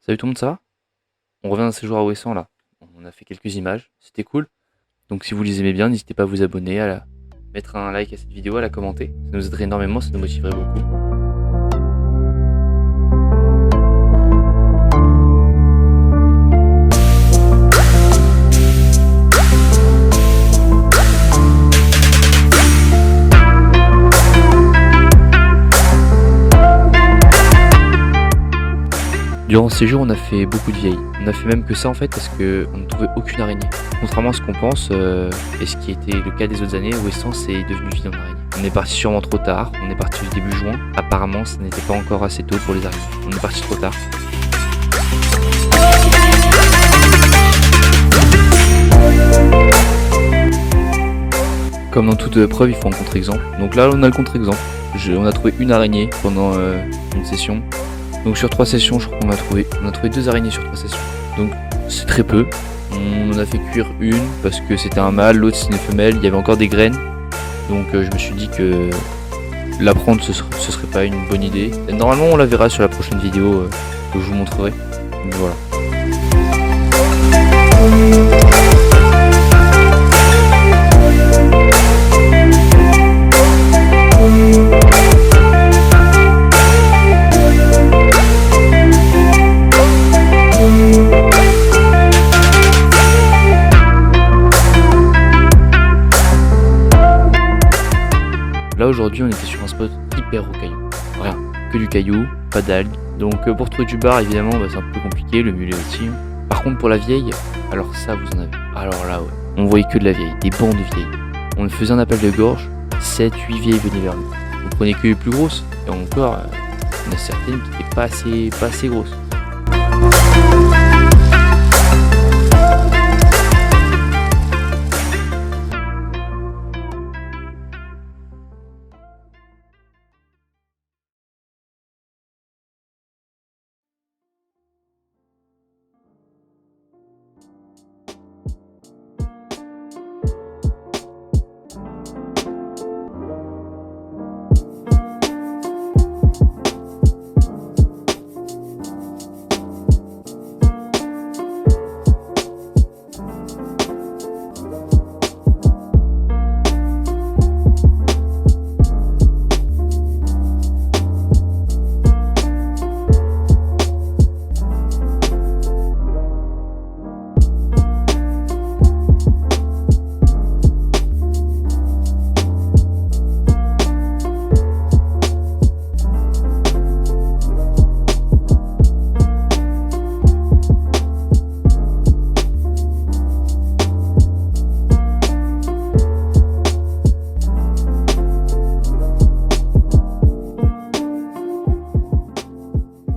Salut tout le monde, ça va? On revient d'un séjour à Ouessant là. On a fait quelques images, c'était cool. Donc si vous les aimez bien, n'hésitez pas à vous abonner, mettre un like à cette vidéo, à la commenter. Ça nous aiderait énormément, ça nous motiverait beaucoup. Durant ce séjour, on a fait beaucoup de vieilles. On a fait même que ça en fait parce qu'on ne trouvait aucune araignée. Contrairement à ce qu'on pense, et ce qui était le cas des autres années, Ouessant c'est devenu vide en araignées. On est parti sûrement trop tard, on est parti au début juin. Apparemment, ça n'était pas encore assez tôt pour les araignées. On est parti trop tard. Comme dans toute preuve, il faut un contre-exemple. Donc là, on a le contre-exemple. On a trouvé une araignée pendant une session. Donc sur 3 sessions, je crois qu'on a trouvé 2 araignées sur 3 sessions. Donc c'est très peu. On en a fait cuire une parce que c'était un mâle, l'autre c'est une femelle, il y avait encore des graines. Donc je me suis dit que la prendre ce serait pas une bonne idée. Et normalement on la verra sur la prochaine vidéo que je vous montrerai. Donc voilà. Là aujourd'hui on était sur un spot hyper rocailleux. Rien, que du caillou, pas d'algues. Donc pour trouver du bar évidemment c'est un peu compliqué, le mulet aussi. Par contre pour la vieille, alors ça vous en avez. Alors là ouais, on voyait que de la vieille, des bancs de vieilles. On faisait un appel de gorge, 7-8 vieilles venaient vers nous. On prenait que les plus grosses, et encore, il y en a certaines qui n'étaient pas assez grosses.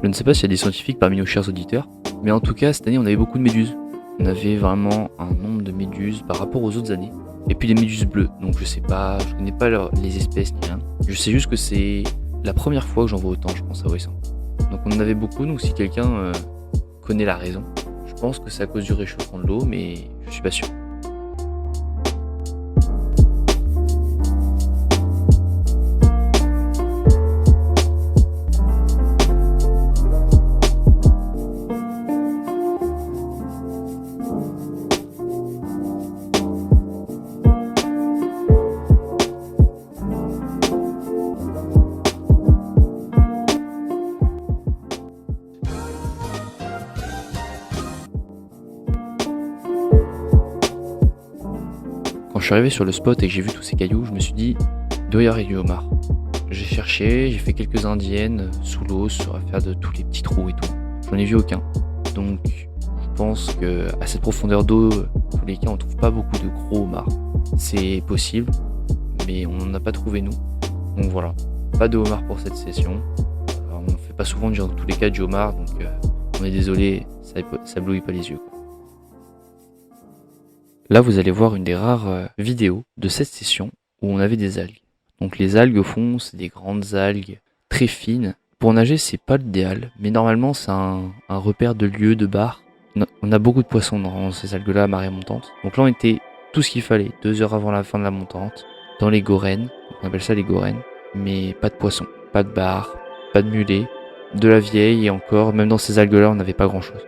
Je ne sais pas s'il y a des scientifiques parmi nos chers auditeurs, mais en tout cas cette année on avait beaucoup de méduses. On avait vraiment un nombre de méduses par rapport aux autres années. Et puis des méduses bleues, donc je sais pas, je connais pas les espèces ni rien. Je sais juste que c'est la première fois que j'en vois autant, je pense, à Ouessant. Donc on en avait beaucoup, donc si quelqu'un connaît la raison, je pense que c'est à cause du réchauffement de l'eau, mais je suis pas sûr. Quand je suis arrivé sur le spot et que j'ai vu tous ces cailloux, je me suis dit, il doit y avoir du homard. J'ai cherché, j'ai fait quelques indiennes sous l'eau à faire de tous les petits trous et tout. J'en ai vu aucun. Donc je pense que à cette profondeur d'eau, dans tous les cas, on trouve pas beaucoup de gros homards. C'est possible, mais on n'en a pas trouvé nous. Donc voilà, pas de homard pour cette session. Alors, on fait pas souvent dans tous les cas du homard, donc on est désolé, ça blouille pas les yeux. Là, vous allez voir une des rares vidéos de cette session où on avait des algues. Donc les algues, au fond, c'est des grandes algues très fines. Pour nager, c'est pas l'idéal, mais normalement, c'est un repère de lieu, de bar. On a beaucoup de poissons dans ces algues-là à marée montante. Donc là, on était tout ce qu'il fallait, 2 heures avant la fin de la montante, dans les gorennes, on appelle ça les gorennes, mais pas de poissons, pas de bar, pas de mulet, de la vieille, et encore, même dans ces algues-là, on n'avait pas grand-chose.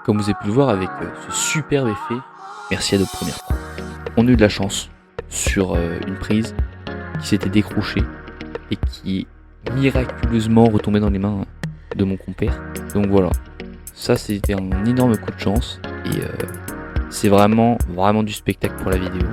Comme vous avez pu le voir avec ce superbe effet, merci à notre première pro. On a eu de la chance sur une prise qui s'était décrochée et qui miraculeusement retombait dans les mains de mon compère. Donc voilà, ça c'était un énorme coup de chance et c'est vraiment du spectacle pour la vidéo.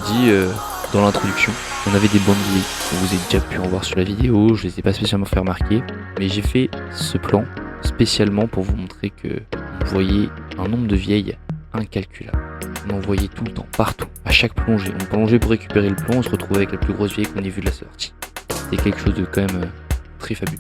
dit dans l'introduction, on avait des bandes vieilles. Vous avez déjà pu en voir sur la vidéo, je les ai pas spécialement fait remarquer, mais j'ai fait ce plan spécialement pour vous montrer que on voyait un nombre de vieilles incalculable. On en voyait tout le temps, partout, à chaque plongée. On plongeait pour récupérer le plomb, on se retrouvait avec la plus grosse vieille qu'on ait vue de la sortie. C'était quelque chose de quand même très fabuleux.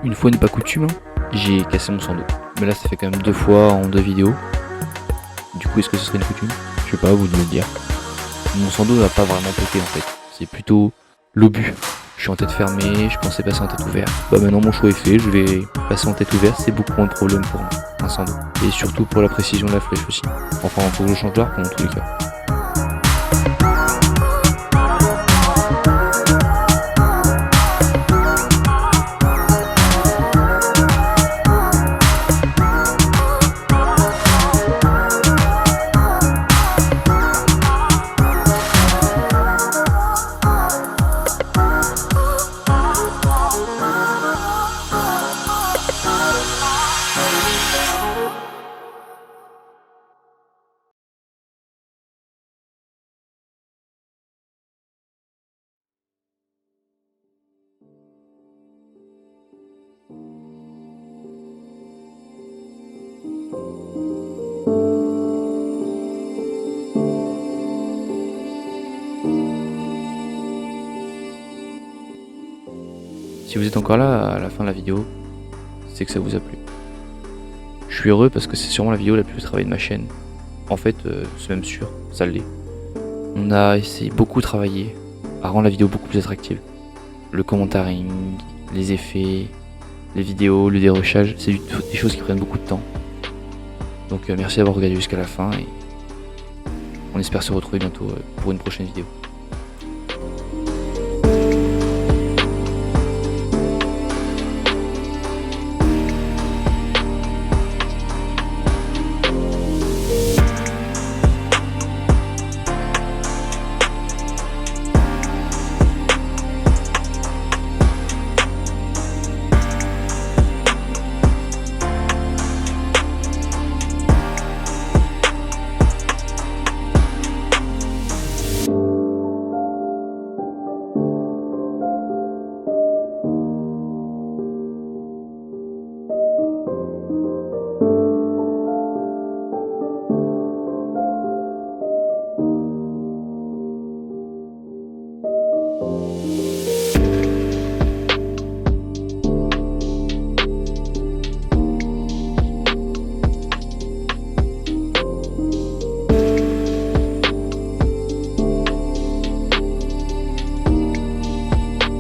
Une fois n'est pas coutume, j'ai cassé mon sang d'eau. Mais là ça fait quand même 2 fois en 2 vidéos. Du coup est-ce que ce serait une coutume? Je sais pas, vous de me le dire. Mon sang d'eau n'a pas vraiment pété en fait. C'est plutôt l'obus. Je suis en tête fermée, je pensais passer en tête ouverte. Bah maintenant mon choix est fait, je vais passer en tête ouverte, c'est beaucoup moins de problème pour un sang d'eau. Et surtout pour la précision de la flèche aussi. Enfin faut que je change d'arc dans tous les cas. Si vous êtes encore là à la fin de la vidéo, c'est que ça vous a plu. Je suis heureux parce que c'est sûrement la vidéo la plus travaillée de ma chaîne. En fait, c'est même sûr, ça l'est. On a essayé beaucoup de travailler à rendre la vidéo beaucoup plus attractive. Le commentaring, les effets, les vidéos, le dérochage, c'est des choses qui prennent beaucoup de temps. Donc merci d'avoir regardé jusqu'à la fin et on espère se retrouver bientôt pour une prochaine vidéo.